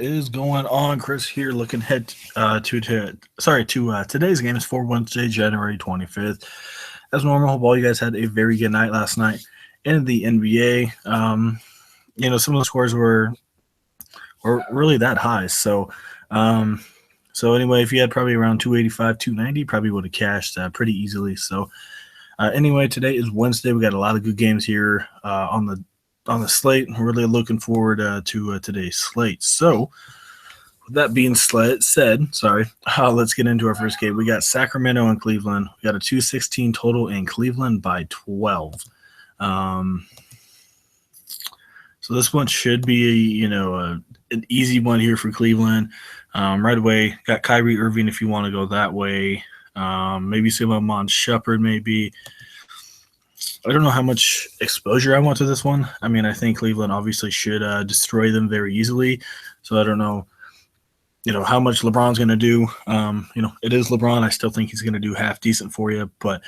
Is going on? Chris here, looking ahead to today's game is for Wednesday, January 25th. As normal, hope all you guys had a very good night last night in the NBA. Some of the scores were really that high. Um, so anyway, if you had probably around 285, 290, probably would have cashed pretty easily. Anyway, today is Wednesday. We got a lot of good games here on the slate. I'm really looking forward to today's slate. So, with that being said, let's get into our first game. We got Sacramento and Cleveland. We got a 216 total in Cleveland by 12. Um, so this one should be an easy one here for Cleveland. Right away, got Kyrie Irving if you want to go that way. Maybe Simon Shepard, maybe. I don't know how much exposure I want to this one. I mean, I think Cleveland obviously should destroy them very easily. So I don't know, how much LeBron's going to do. It is LeBron. I still think he's going to do half decent for you. But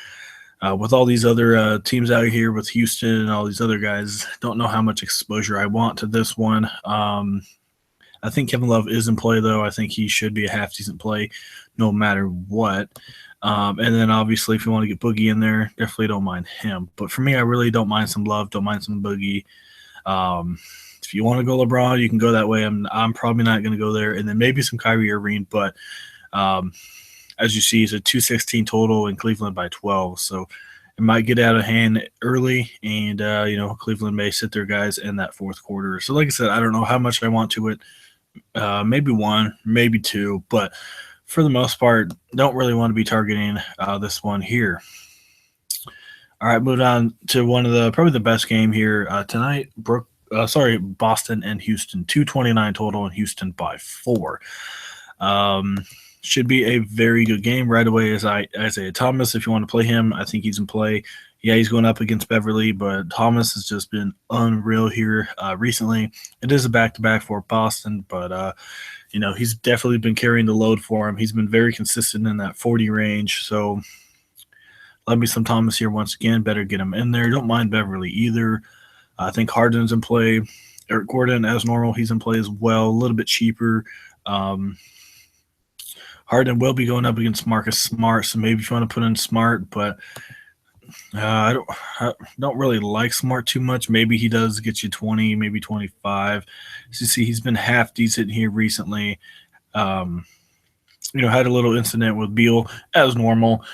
with all these other teams out here, with Houston and all these other guys, don't know how much exposure I want to this one. I think Kevin Love is in play, though. I think he should be a half decent play no matter what. And then obviously, if you want to get Boogie in there, definitely don't mind him. But for me, I really don't mind some Love, don't mind some Boogie. If you want to go LeBron, you can go that way. I'm probably not going to go there. And then maybe some Kyrie Irving. But as you see, it's a 216 total in Cleveland by 12. So it might get out of hand early. And, Cleveland may sit their guys in that fourth quarter. So like I said, I don't know how much I want to it. Maybe one, maybe two. But for the most part, don't really want to be targeting this one here. All right, moving on to one of the probably the best game here tonight. Boston and Houston, 229 total, and Houston by 4. Should be a very good game right away. As Isaiah Thomas, if you want to play him, I think he's in play. Yeah, he's going up against Beverly, but Thomas has just been unreal here recently. It is a back-to-back for Boston, but he's definitely been carrying the load for him. He's been very consistent in that 40 range. So love me some Thomas here once again. Better get him in there. Don't mind Beverly either. I think Harden's in play. Eric Gordon, as normal, he's in play as well. A little bit cheaper. Harden will be going up against Marcus Smart, so maybe if you want to put in Smart, but I don't really like Smart too much. Maybe he does get you 20, maybe 25. As you see, he's been half decent here recently. Had a little incident with Beal as normal.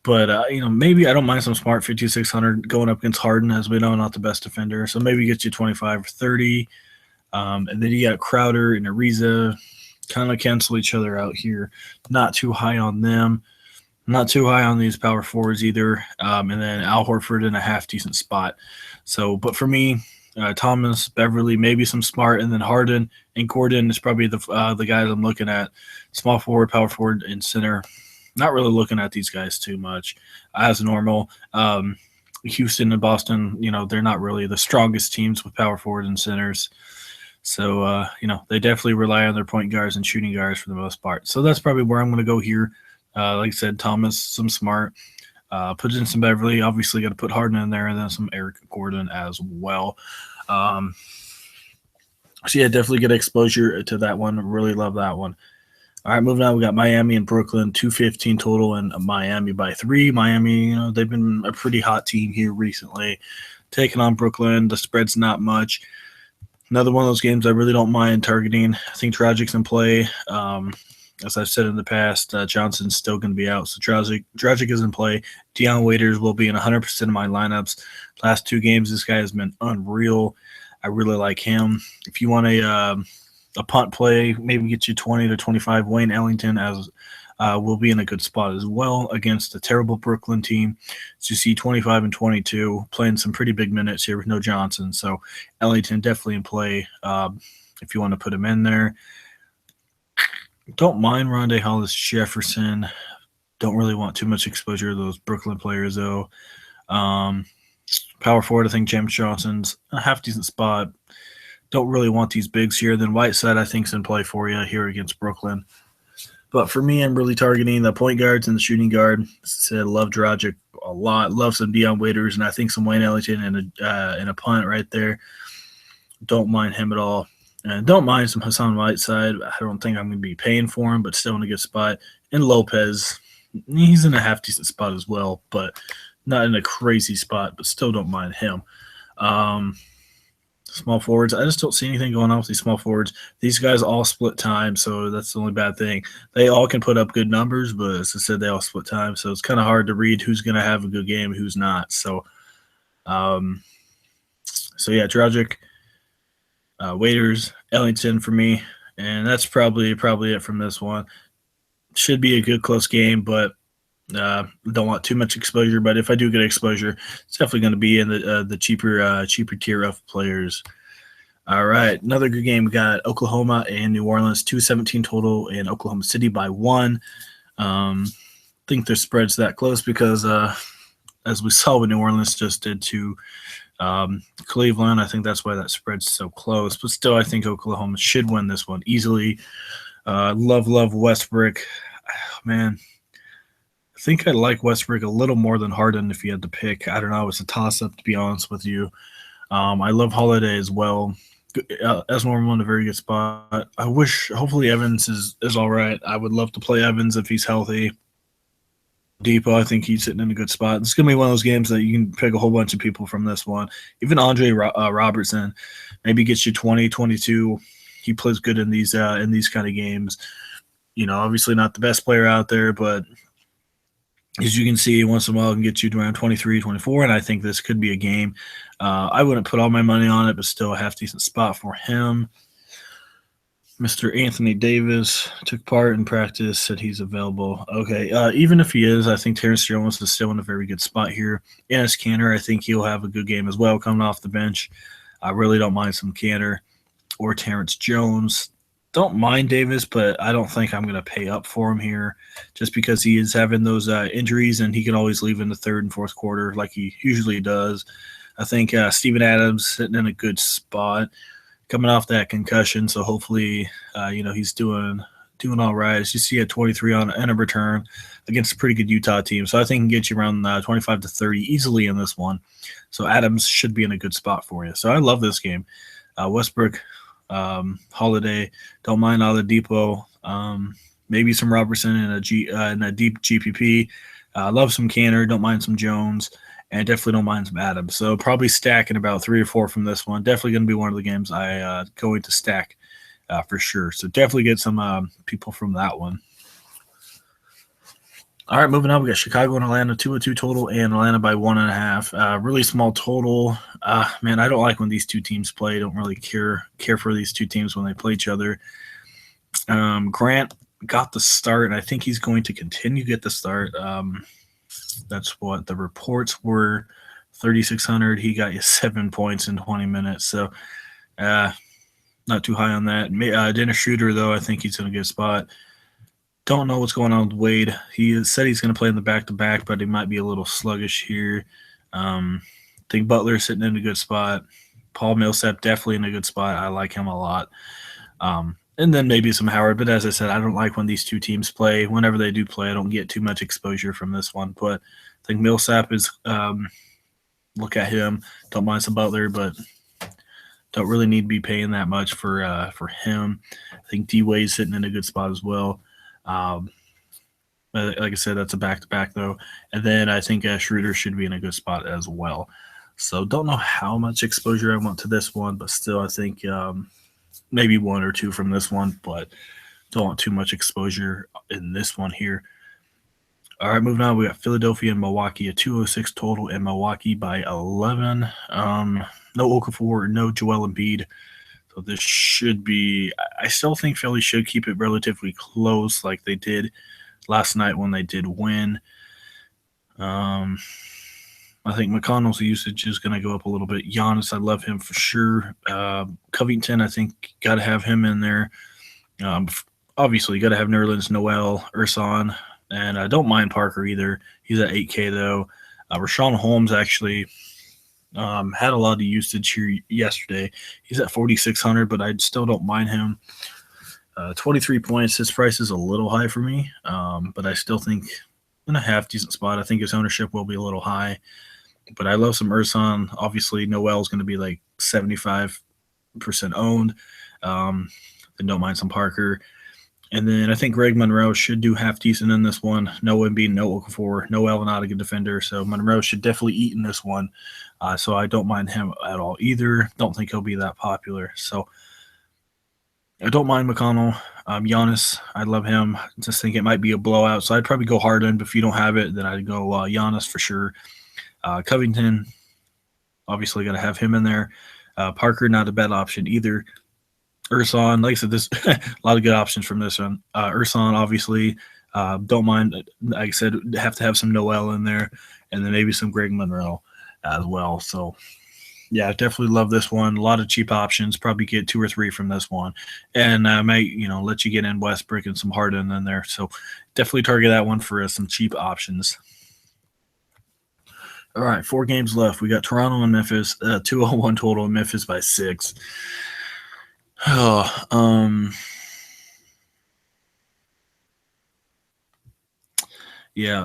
But, maybe I don't mind some Smart 5,600 going up against Harden, as we know, not the best defender. So maybe get you 25 or 30. And then you got Crowder and Ariza kind of cancel each other out here. Not too high on them. Not too high on these power forwards either. And then Al Horford in a half decent spot. So, but for me, Thomas, Beverly, maybe some Smart, and then Harden and Gordon is probably the guys I'm looking at. Small forward, power forward, and center. Not really looking at these guys too much as normal. Houston and Boston, they're not really the strongest teams with power forward and centers. So, they definitely rely on their point guards and shooting guards for the most part. So that's probably where I'm going to go here. Like I said, Thomas, some Smart, put in some Beverly. Obviously, got to put Harden in there, and then some Eric Gordon as well. Definitely get exposure to that one. Really love that one. All right, moving on, we got Miami and Brooklyn, 215 total, and Miami by 3. Miami, they've been a pretty hot team here recently. Taking on Brooklyn, the spread's not much. Another one of those games I really don't mind targeting. I think Dragic's in play. As I've said in the past, Johnson's still going to be out, so Dragic is in play. Deion Waiters will be in 100% of my lineups. Last 2 games, this guy has been unreal. I really like him. If you want a punt play, maybe get you 20 to 25. Wayne Ellington will be in a good spot as well against a terrible Brooklyn team. So you see 25 and 22, playing some pretty big minutes here with no Johnson. So Ellington definitely in play if you want to put him in there. Don't mind Rondé Hollis Jefferson. Don't really want too much exposure to those Brooklyn players, though. Power forward, I think James Johnson's a half-decent spot. Don't really want these bigs here. Then Whiteside, I think, is in play for you here against Brooklyn. But for me, I'm really targeting the point guards and the shooting guard. As I said, love Dragic a lot. Love some Deion Waiters, and I think some Wayne Ellington and a punt right there. Don't mind him at all. And don't mind some Hassan Whiteside. I don't think I'm going to be paying for him, but still in a good spot. And Lopez, he's in a half decent spot as well, but not in a crazy spot, but still don't mind him. Um, Small forwards, I just don't see anything going on with these small forwards. These guys all split time, so that's the only bad thing. They all can put up good numbers, but as I said, they all split time, so it's kind of hard to read who's going to have a good game and who's not. Um, so yeah, Dragic, Waiters, Ellington for me, and that's probably it from this one. Should be a good close game, but don't want too much exposure. But if I do get exposure, it's definitely going to be in the cheaper tier of players. All right, another good game. We got Oklahoma and New Orleans, 217 total, and Oklahoma City by 1. Think their spread's that close because, as we saw what New Orleans just did to Cleveland, I think that's why that spread's so close. But still, I think Oklahoma should win this one easily. Love Westbrook. Man, I think I like Westbrook a little more than Harden if you had to pick. I don't know. It's a toss-up, to be honest with you. I love Holiday as well. As normal, in a very good spot. Hopefully Evans is all right. I would love to play Evans if he's healthy. Depot, I think he's sitting in a good spot. It's going to be one of those games that you can pick a whole bunch of people from this one. Even Andre Robertson maybe gets you 20, 22. He plays good in these kind of games. Obviously not the best player out there, but as you can see, once in a while can get you to around 23, 24, and I think this could be a game. I wouldn't put all my money on it, but still a half-decent spot for him. Mr. Anthony Davis took part in practice, said he's available. Okay, even if he is, I think Terrence Jones is still in a very good spot here. Enes Kanter, I think he'll have a good game as well coming off the bench. I really don't mind some Kanter or Terrence Jones. Don't mind Davis, but I don't think I'm going to pay up for him here just because he is having those injuries and he can always leave in the third and fourth quarter like he usually does. I think Steven Adams sitting in a good spot coming off that concussion, so hopefully he's doing all right. As you see at 23 on a return against a pretty good Utah team, so I think he can get you around 25 to 30 easily in this one. So Adams should be in a good spot for you. So I love this game. Westbrook, Holiday, don't mind Oladipo, maybe some Robertson in a deep GPP. Love some Kanter, don't mind some Jones, and definitely don't mind some Adams. So probably stacking about 3 or 4 from this one. Definitely going to be one of the games I going to stack for sure. So definitely get some people from that one. All right, moving on. We got Chicago and Atlanta, 202 total, and Atlanta by 1.5. Really small total. Man, I don't like when these two teams play. I don't really care for these two teams when they play each other. Grant got the start, and I think he's going to continue to get the start. That's what the reports were. 3,600. He got you 7 points in 20 minutes. So, not too high on that. Dennis Schroeder, though, I think he's in a good spot. Don't know what's going on with Wade. He said he's going to play in the back-to-back, but he might be a little sluggish here. I think Butler's sitting in a good spot. Paul Millsap definitely in a good spot. I like him a lot. And then maybe some Howard. But as I said, I don't like when these two teams play. Whenever they do play, I don't get too much exposure from this one. But I think Millsap is look at him. Don't mind some Butler, but don't really need to be paying that much for him. I think D-Wade's sitting in a good spot as well. Like I said, that's a back-to-back, though. And then I think Schroeder should be in a good spot as well. So don't know how much exposure I want to this one, but still I think maybe 1 or 2 from this one, but don't want too much exposure in this one here. All right, moving on. We got Philadelphia and Milwaukee, a 206 total, and Milwaukee by 11. No Okafor, no Joel Embiid. So this should be – I still think Philly should keep it relatively close like they did last night when they did win. I think McConnell's usage is going to go up a little bit. Giannis, I love him for sure. Covington, I think got to have him in there. Obviously, you got to have Nerlens Noel, Ersan, and I don't mind Parker either. He's at 8K, though. Rashawn Holmes actually – had a lot of usage here yesterday. He's at 4,600, but I still don't mind him. 23 points. His price is a little high for me, but I still think in a half-decent spot. I think his ownership will be a little high, but I love some Ersan. Obviously, Noel's going to be like 75% owned. And don't mind some Parker. And then I think Greg Monroe should do half decent in this one. No Embiid, no Okafor, no Alvin, not a good defender. So Monroe should definitely eat in this one. So I don't mind him at all either. Don't think he'll be that popular. So I don't mind McConnell. Giannis, I love him. Just think it might be a blowout. So I'd probably go Harden. But if you don't have it, then I'd go Giannis for sure. Covington, obviously got to have him in there. Parker, not a bad option either. Urson, like I said, there's a lot of good options from this one. Urson, obviously, don't mind. Like I said, have to have some Noel in there, and then maybe some Greg Monroe as well. So, yeah, definitely love this one. A lot of cheap options. Probably get 2 or 3 from this one, and might let you get in Westbrook and some Harden in there. So, definitely target that one for some cheap options. All right, 4 games left. We got Toronto and Memphis. 201 total. In Memphis by 6. Oh, yeah,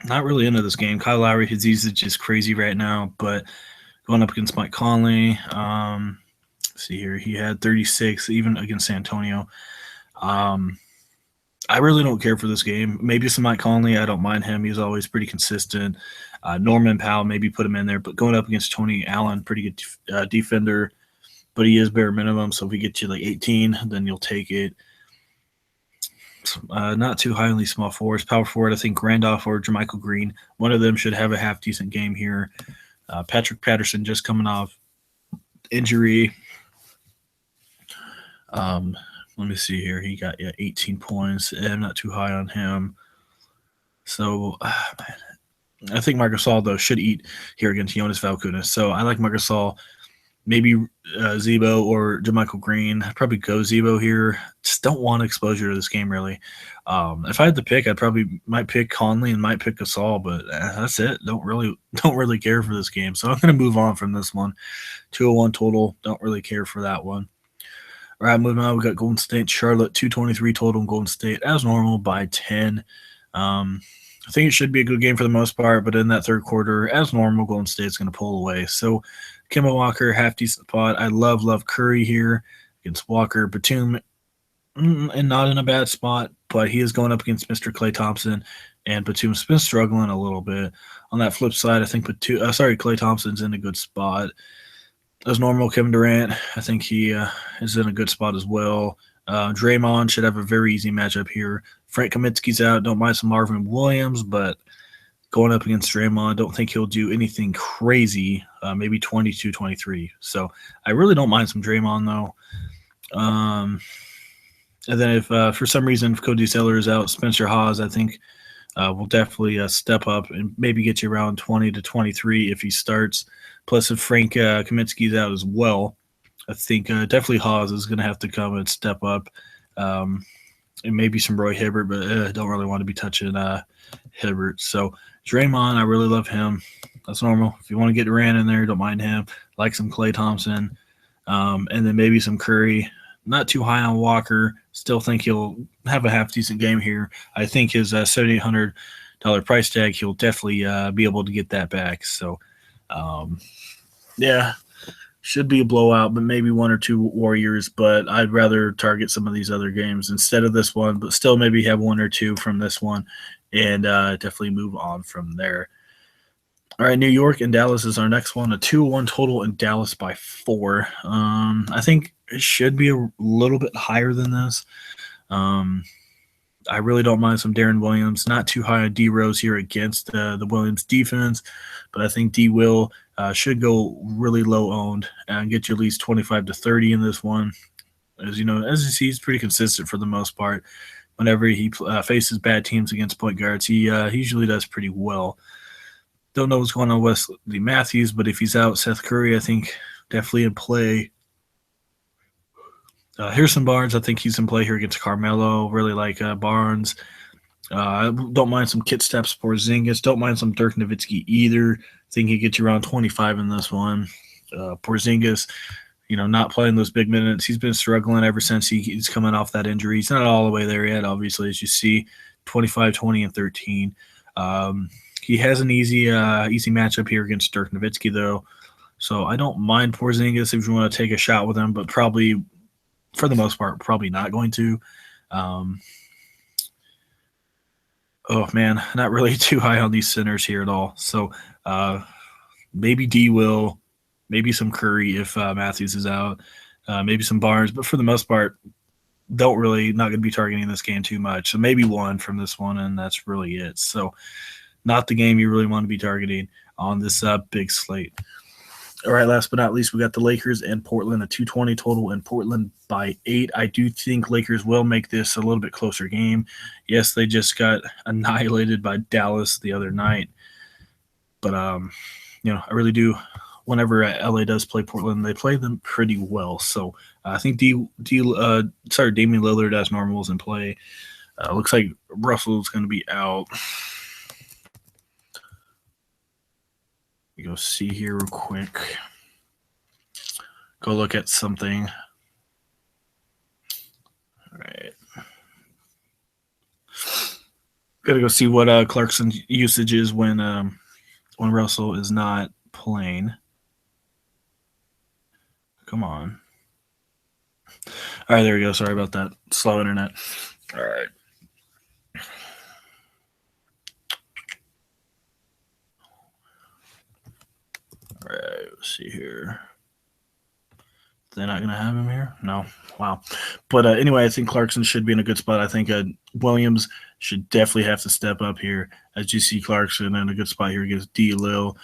not really into this game. Kyle Lowry, his usage is crazy right now, but going up against Mike Conley, see here, he had 36 even against San Antonio. I really don't care for this game. Maybe some Mike Conley, I don't mind him. He's always pretty consistent. Norman Powell, maybe put him in there, but going up against Tony Allen, pretty good defender, but he is bare minimum. So if we get you like 18, then you'll take it. Not too highly small forwards. Power forward, I think Randolph or Jermichael Green. One of them should have a half decent game here. Patrick Patterson just coming off injury. Let me see here. He got 18 points. I'm not too high on him. So I think Marc Gasol, though, should eat here against Jonas Valanciunas. So I like Marc Gasol. Maybe Zebo or Jermichael Green. I'd probably go Zebo here. Just don't want exposure to this game, really. If I had to pick, might pick Conley and might pick Gasol, but that's it. Don't really care for this game. So I'm going to move on from this one. 201 total. Don't really care for that one. All right, moving on. We got Golden State, Charlotte, 223 total in Golden State, as normal, by 10. I think it should be a good game for the most part, but in that third quarter, as normal, Golden State's going to pull away. So Kemba Walker, half decent spot. I love Curry here against Walker. Batum, and not in a bad spot, but he is going up against Mr. Klay Thompson, and Batum's been struggling a little bit. On that flip side, I think Klay Thompson's in a good spot. As normal, Kevin Durant, I think he is in a good spot as well. Draymond should have a very easy matchup here. Frank Kaminsky's out. Don't mind some Marvin Williams, but going up against Draymond, don't think he'll do anything crazy. Maybe 22, 23. So I really don't mind some Draymond, though. And then if for some reason if Cody Zeller is out, Spencer Hawes, I think will definitely step up and maybe get you around 20 to 23 if he starts. Plus, if Frank Kaminsky's out as well, I think definitely Hawes is going to have to come and step up. And maybe some Roy Hibbert, but I don't really want to be touching Hibbert. So Draymond, I really love him. That's normal. If you want to get Durant in there, don't mind him. Like some Klay Thompson. And then maybe some Curry. Not too high on Walker. Still think he'll have a half-decent game here. I think his $7,800 price tag, he'll definitely be able to get that back. So, yeah, should be a blowout, but maybe 1 or 2 Warriors. But I'd rather target some of these other games instead of this one, but still maybe have 1 or 2 from this one and definitely move on from there. All right, New York and Dallas is our next one. A 2-1 total in Dallas by 4. I think it should be a little bit higher than this. I really don't mind some Darren Williams. Not too high on D Rose here against the Williams defense, but I think D Will should go really low owned and get you at least 25 to 30 in this one. As you see, he's pretty consistent for the most part. Whenever he faces bad teams against point guards, he usually does pretty well. Don't know what's going on with Wesley Matthews, but if he's out, Seth Curry, I think, definitely in play. Harrison Barnes, I think he's in play here against Carmelo. Really like Barnes. Don't mind some Kit Steps Porzingis. Don't mind some Dirk Nowitzki either. Think he gets you around 25 in this one. Porzingis, not playing those big minutes. He's been struggling ever since he's coming off that injury. He's not all the way there yet, obviously, as you see. 25, 20, and 13. He has an easy matchup here against Dirk Nowitzki, though. So I don't mind Porzingis if you want to take a shot with him, but probably for the most part, probably not going to. Um, oh man, not really too high on these centers here at all. So uh, maybe D will, maybe some Curry if Matthews is out, maybe some Barnes, but for the most part, don't really not going to be targeting this game too much. So maybe one from this one, and that's really it. So not the game you really want to be targeting on this big slate. All right, last but not least, we got the Lakers and Portland, a 220 total, and Portland by 8. I do think Lakers will make this a little bit closer game. Yes, they just got annihilated by Dallas the other night, but I really do. Whenever LA does play Portland, they play them pretty well. So I think Damian Lillard as normal is in play. Looks like Russell's going to be out. You go see here real quick. Go look at something. All right. Gotta go see what Clarkson's usage is when Russell is not playing. Come on. All right, there we go. Sorry about that. Slow internet. All right. All right, let's see here. They're not going to have him here? No. Wow. But anyway, I think Clarkson should be in a good spot. I think Williams should definitely have to step up here as you see Clarkson in a good spot here against D. Lil.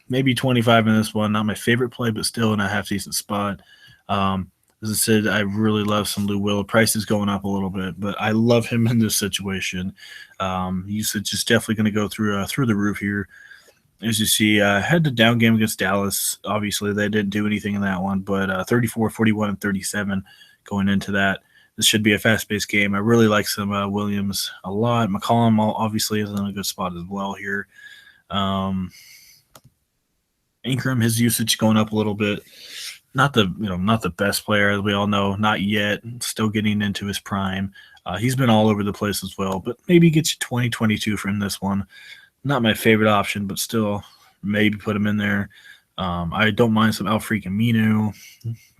Maybe 25 in this one. Not my favorite play, but still in a half-decent spot. As I said, I really love some Lou Will. Price is going up a little bit, but I love him in this situation. Usage is definitely going to go through the roof here. As you see, had the down game against Dallas. Obviously, they didn't do anything in that one, but 34, 41, and 37 going into that. This should be a fast-paced game. I really like some Williams a lot. McCollum obviously is in a good spot as well here. Ingram, his usage going up a little bit. Not the best player, as we all know, not yet. Still getting into his prime. He's been all over the place as well, but maybe get you 20, 22 from this one. Not my favorite option, but still maybe put him in there. I don't mind some Alfreak Aminu.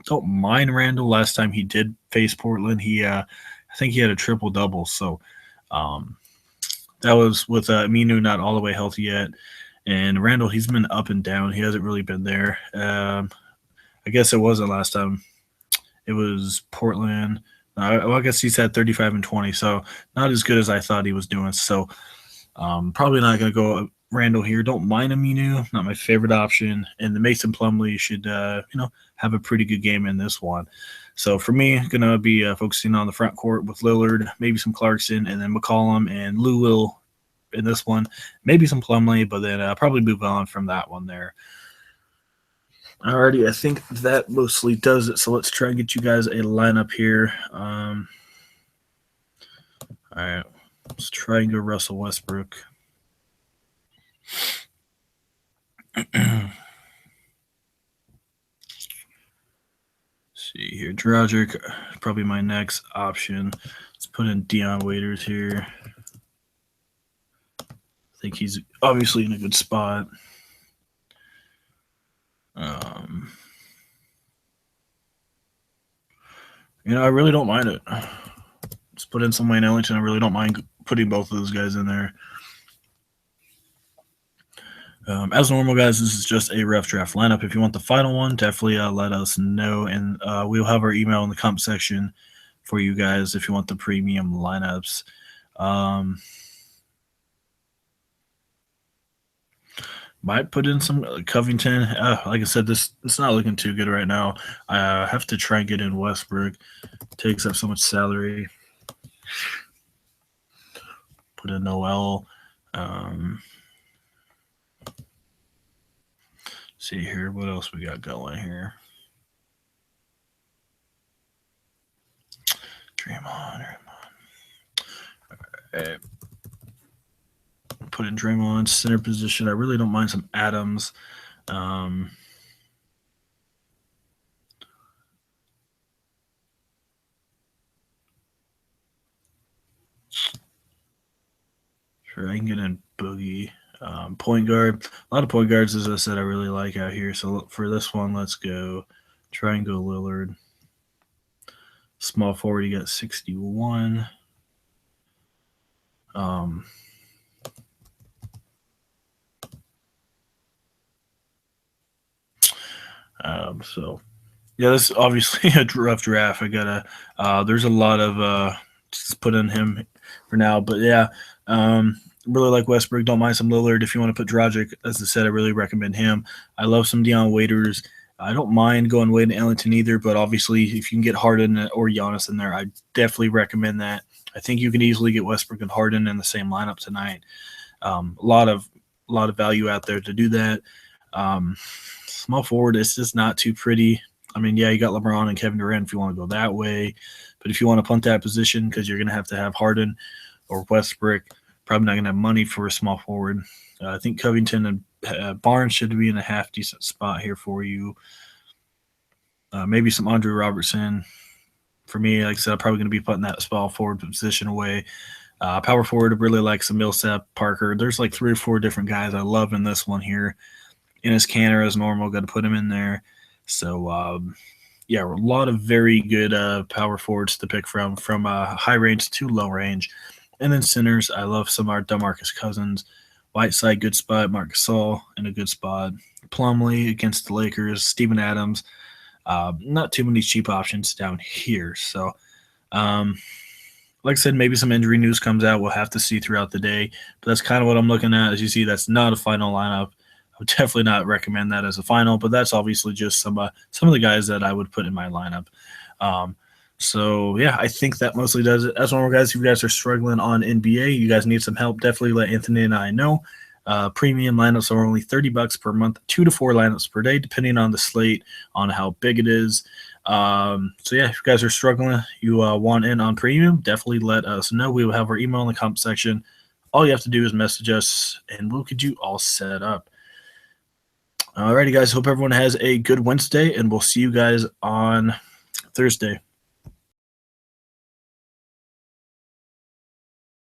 Don't mind Randall. Last time he did face Portland, I think he had a triple-double. So that was with Aminu not all the way healthy yet. And Randall, he's been up and down. He hasn't really been there. I guess it wasn't last time. It was Portland. I guess he's had 35 and 20, so not as good as I thought he was doing. So probably not going to go Randall here. Don't mind Aminu, not my favorite option. And the Mason Plumlee should, have a pretty good game in this one. So for me, going to be focusing on the front court with Lillard, maybe some Clarkson, and then McCollum and Lou Will in this one. Maybe some Plumlee, but then probably move on from that one there. Alrighty, I think that mostly does it. So let's try and get you guys a lineup here. All right, let's try and go Russell Westbrook. See here, Dragic, probably my next option. Let's put in Dion Waiters here. I think he's obviously in a good spot. I really don't mind it. Let's put in some Wayne Ellington. I really don't mind putting both of those guys in there. As normal, guys, this is just a rough draft lineup. If you want the final one, definitely let us know, and we'll have our email in the comment section for you guys if you want the premium lineups. Might put in some Covington. Like I said, it's not looking too good right now. I have to try and get in Westbrook. Takes up so much salary. Put in Noel. See here, what else we got going here? Draymond. All right. Put in Draymond center position. I really don't mind some Adams. Sure, I can get in Boogie. Point guard. A lot of point guards, as I said, I really like out here. So for this one, let's go. Try and go Lillard. Small forward, you got 61. Um, so yeah, this is obviously a rough draft. I gotta. There's a lot of just put in him for now, but yeah, really like Westbrook. Don't mind some Lillard if you want to put Dragic. As I said, I really recommend him. I love some Deion Waiters. I don't mind going Wade and Ellington either, but obviously if you can get Harden or Giannis in there, I definitely recommend that. I think you can easily get Westbrook and Harden in the same lineup tonight. A lot of value out there to do that. Um, Small forward, it's just not too pretty. I mean, yeah, you got LeBron and Kevin Durant if you want to go that way, but if you want to punt that position because you're going to have Harden or Westbrook, probably not going to have money for a small forward. I think Covington and Barnes should be in a half decent spot here for you. Maybe some Andre Robertson. For me, like I said, I'm probably going to be putting that small forward position away. Power forward, I really like some Millsap, Parker. There's like 3 or 4 different guys I love in this one here. Enes Kanter as normal, got to put him in there. So yeah, a lot of very good power forwards to pick from high range to low range. And then centers, I love some of our DeMarcus Cousins. Whiteside, good spot. Marc Gasol in a good spot. Plumlee against the Lakers. Steven Adams. Not too many cheap options down here. So, like I said, maybe some injury news comes out. We'll have to see throughout the day. But that's kind of what I'm looking at. As you see, that's not a final lineup. I would definitely not recommend that as a final, but that's obviously just some of the guys that I would put in my lineup. So yeah, I think that mostly does it. As one guys, if you guys are struggling on NBA, you guys need some help, definitely let Anthony and I know. Premium lineups are only $30 per month, 2 to 4 lineups per day, depending on the slate, on how big it is. So yeah, if you guys are struggling, you want in on premium, definitely let us know. We will have our email in the comment section. All you have to do is message us, and we'll get you all set up. Alrighty, guys. Hope everyone has a good Wednesday, and we'll see you guys on Thursday.